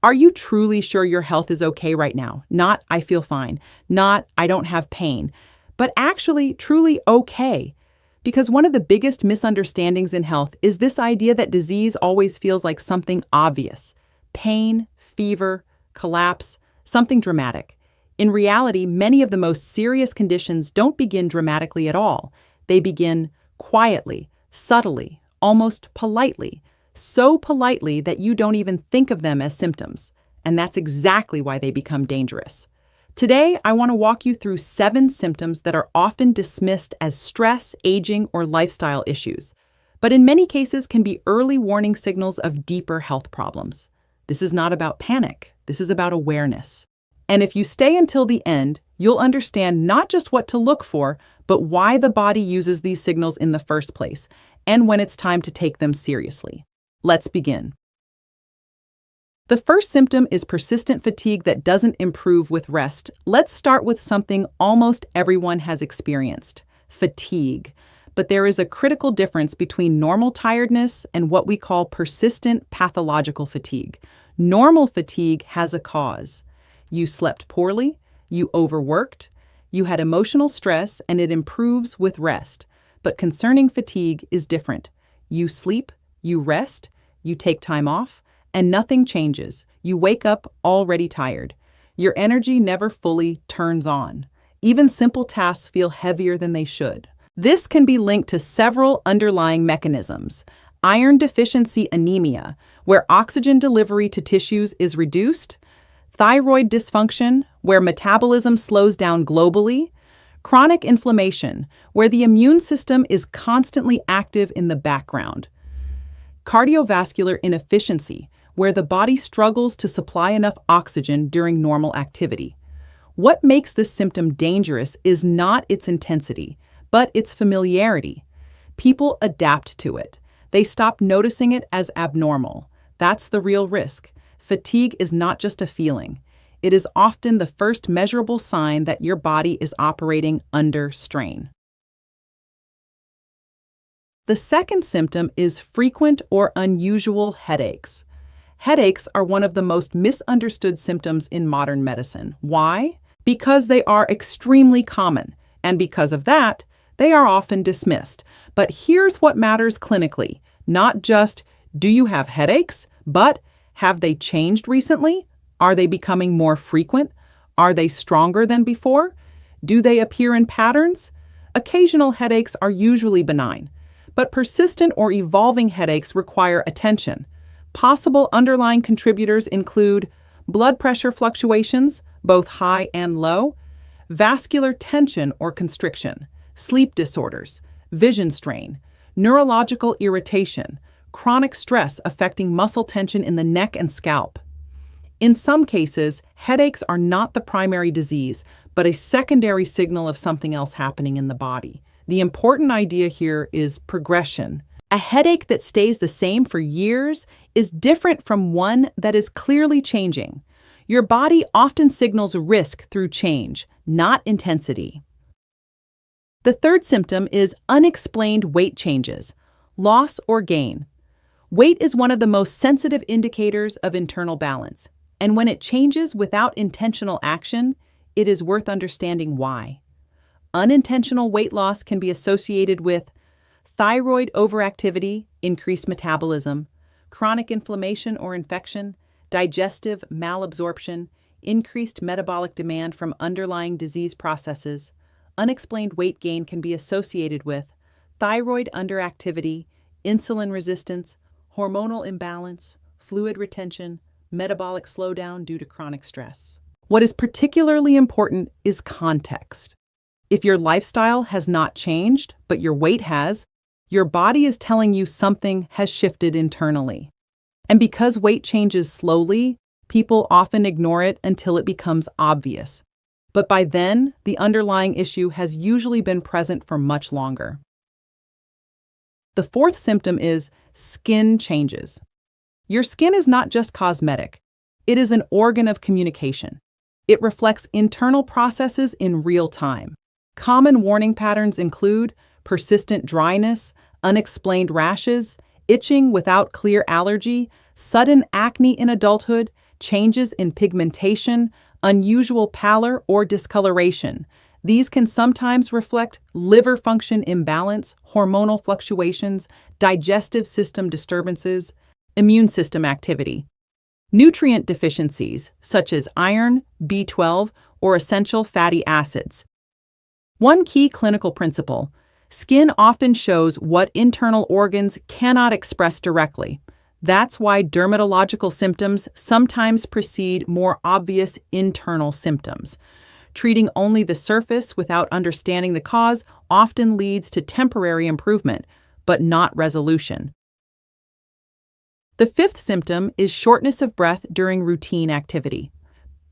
Are you truly sure your health is okay right now? Not, I feel fine. Not, I don't have pain. But actually, truly okay. Because one of the biggest misunderstandings in health is this idea that disease always feels like something obvious. Pain, fever, collapse, something dramatic. In reality, many of the most serious conditions don't begin dramatically at all. They begin quietly, subtly, almost politely. So politely that you don't even think of them as symptoms. And that's exactly why they become dangerous. Today, I want to walk you through 7 symptoms that are often dismissed as stress, aging, or lifestyle issues, but in many cases can be early warning signals of deeper health problems. This is not about panic. This is about awareness. And if you stay until the end, you'll understand not just what to look for, but why the body uses these signals in the first place, and when it's time to take them seriously. Let's begin. The first symptom is persistent fatigue that doesn't improve with rest. Let's start with something almost everyone has experienced: fatigue. But there is a critical difference between normal tiredness and what we call persistent pathological fatigue. Normal fatigue has a cause. You slept poorly, you overworked, you had emotional stress, and it improves with rest. But concerning fatigue is different. You sleep, you rest, you take time off, and nothing changes. You wake up already tired. Your energy never fully turns on. Even simple tasks feel heavier than they should. This can be linked to several underlying mechanisms. Iron deficiency anemia, where oxygen delivery to tissues is reduced. Thyroid dysfunction, where metabolism slows down globally. Chronic inflammation, where the immune system is constantly active in the background. Cardiovascular inefficiency, where the body struggles to supply enough oxygen during normal activity. What makes this symptom dangerous is not its intensity, but its familiarity. People adapt to it. They stop noticing it as abnormal. That's the real risk. Fatigue is not just a feeling. It is often the first measurable sign that your body is operating under strain. The second symptom is frequent or unusual headaches. Headaches are one of the most misunderstood symptoms in modern medicine. Why? Because they are extremely common, and because of that, they are often dismissed. But here's what matters clinically. Not just, do you have headaches, but have they changed recently? Are they becoming more frequent? Are they stronger than before? Do they appear in patterns? Occasional headaches are usually benign, but persistent or evolving headaches require attention. Possible underlying contributors include blood pressure fluctuations, both high and low, vascular tension or constriction, sleep disorders, vision strain, neurological irritation, chronic stress affecting muscle tension in the neck and scalp. In some cases, headaches are not the primary disease, but a secondary signal of something else happening in the body. The important idea here is progression. A headache that stays the same for years is different from one that is clearly changing. Your body often signals risk through change, not intensity. The third symptom is unexplained weight changes, loss or gain. Weight is one of the most sensitive indicators of internal balance, and when it changes without intentional action, it is worth understanding why. Unintentional weight loss can be associated with thyroid overactivity, increased metabolism, chronic inflammation or infection, digestive malabsorption, increased metabolic demand from underlying disease processes. Unexplained weight gain can be associated with thyroid underactivity, insulin resistance, hormonal imbalance, fluid retention, metabolic slowdown due to chronic stress. What is particularly important is context. If your lifestyle has not changed, but your weight has, your body is telling you something has shifted internally. And because weight changes slowly, people often ignore it until it becomes obvious. But by then, the underlying issue has usually been present for much longer. The fourth symptom is skin changes. Your skin is not just cosmetic. It is an organ of communication. It reflects internal processes in real time. Common warning patterns include persistent dryness, unexplained rashes, itching without clear allergy, sudden acne in adulthood, changes in pigmentation, unusual pallor, or discoloration. These can sometimes reflect liver function imbalance, hormonal fluctuations, digestive system disturbances, immune system activity. Nutrient deficiencies, such as iron, B12, or essential fatty acids. One key clinical principle: skin often shows what internal organs cannot express directly. That's why dermatological symptoms sometimes precede more obvious internal symptoms. Treating only the surface without understanding the cause often leads to temporary improvement, but not resolution. The fifth symptom is shortness of breath during routine activity.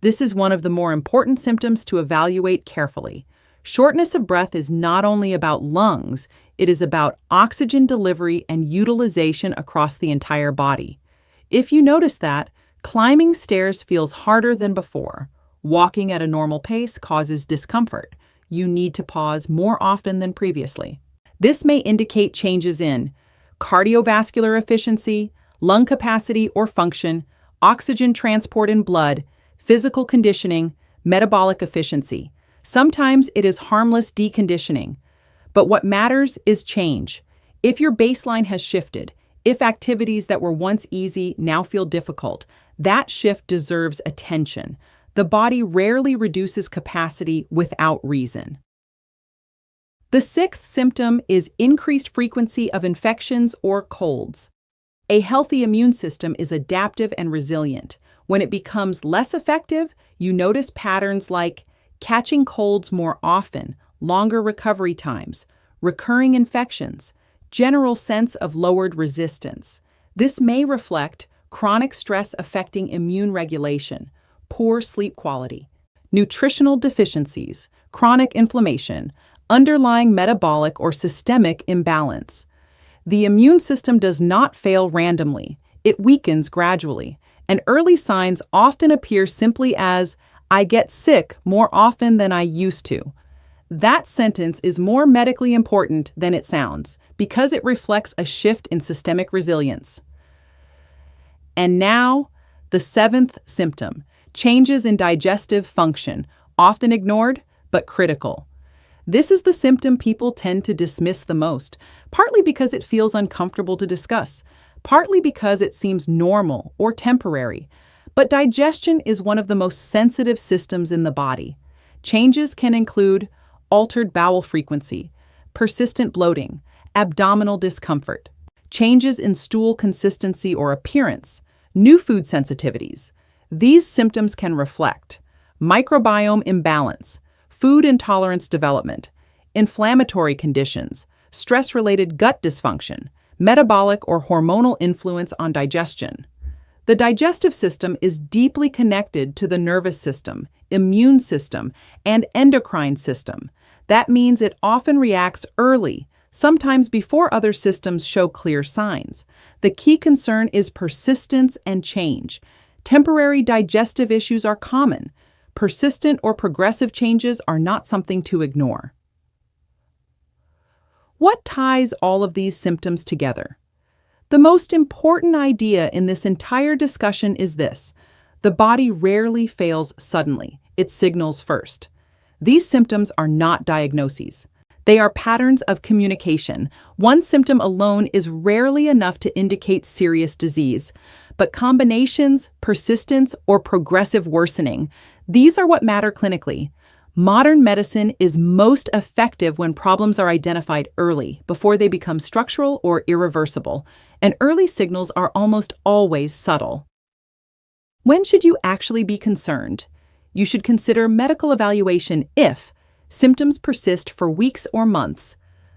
This is one of the more important symptoms to evaluate carefully. Shortness of breath is not only about lungs, it is about oxygen delivery and utilization across the entire body. If you notice that, climbing stairs feels harder than before. Walking at a normal pace causes discomfort. You need to pause more often than previously. This may indicate changes in cardiovascular efficiency, lung capacity or function, oxygen transport in blood, physical conditioning, metabolic efficiency. Sometimes it is harmless deconditioning. But what matters is change. If your baseline has shifted, if activities that were once easy now feel difficult, that shift deserves attention. The body rarely reduces capacity without reason. The sixth symptom is increased frequency of infections or colds. A healthy immune system is adaptive and resilient. When it becomes less effective, you notice patterns like catching colds more often, longer recovery times, recurring infections, general sense of lowered resistance. This may reflect chronic stress affecting immune regulation, poor sleep quality, nutritional deficiencies, chronic inflammation, underlying metabolic or systemic imbalance. The immune system does not fail randomly. It weakens gradually, and early signs often appear simply as, "I get sick more often than I used to." That sentence is more medically important than it sounds because it reflects a shift in systemic resilience. And now, the seventh symptom, changes in digestive function, often ignored but critical. This is the symptom people tend to dismiss the most, partly because it feels uncomfortable to discuss, partly because it seems normal or temporary. But digestion is one of the most sensitive systems in the body. Changes can include altered bowel frequency, persistent bloating, abdominal discomfort, changes in stool consistency or appearance, new food sensitivities. These symptoms can reflect microbiome imbalance, food intolerance development, inflammatory conditions, stress-related gut dysfunction, metabolic or hormonal influence on digestion. The digestive system is deeply connected to the nervous system, immune system, and endocrine system. That means it often reacts early, sometimes before other systems show clear signs. The key concern is persistence and change. Temporary digestive issues are common. Persistent or progressive changes are not something to ignore. What ties all of these symptoms together? The most important idea in this entire discussion is this: the body rarely fails suddenly, it signals first. These symptoms are not diagnoses. They are patterns of communication. One symptom alone is rarely enough to indicate serious disease, but combinations, persistence, or progressive worsening, these are what matter clinically. Modern medicine is most effective when problems are identified early, before they become structural or irreversible, and early signals are almost always subtle. When should you actually be concerned? You should consider medical evaluation if symptoms persist for weeks or months,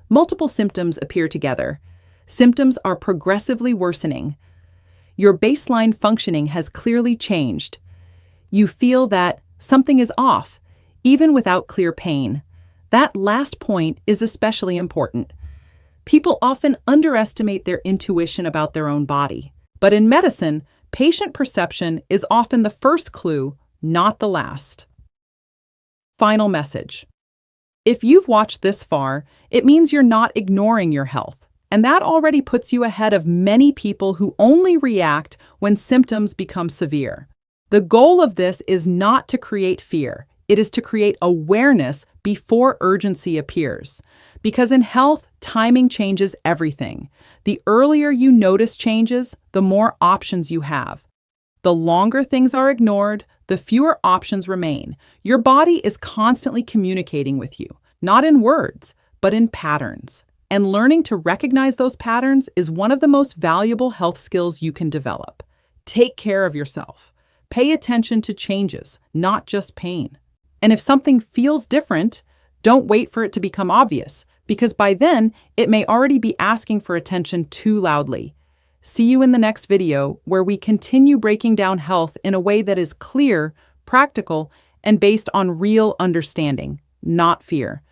multiple symptoms appear together, symptoms are progressively worsening, your baseline functioning has clearly changed, you feel that something is off, even without clear pain. That last point is especially important. People often underestimate their intuition about their own body. But in medicine, patient perception is often the first clue, not the last. Final message. If you've watched this far, it means you're not ignoring your health. And that already puts you ahead of many people who only react when symptoms become severe. The goal of this is not to create fear. It is to create awareness before urgency appears. Because in health, timing changes everything. The earlier you notice changes, the more options you have. The longer things are ignored, the fewer options remain. Your body is constantly communicating with you, not in words, but in patterns. And learning to recognize those patterns is one of the most valuable health skills you can develop. Take care of yourself. Pay attention to changes, not just pain. And if something feels different, don't wait for it to become obvious, because by then, it may already be asking for attention too loudly. See you in the next video, where we continue breaking down health in a way that is clear, practical, and based on real understanding, not fear.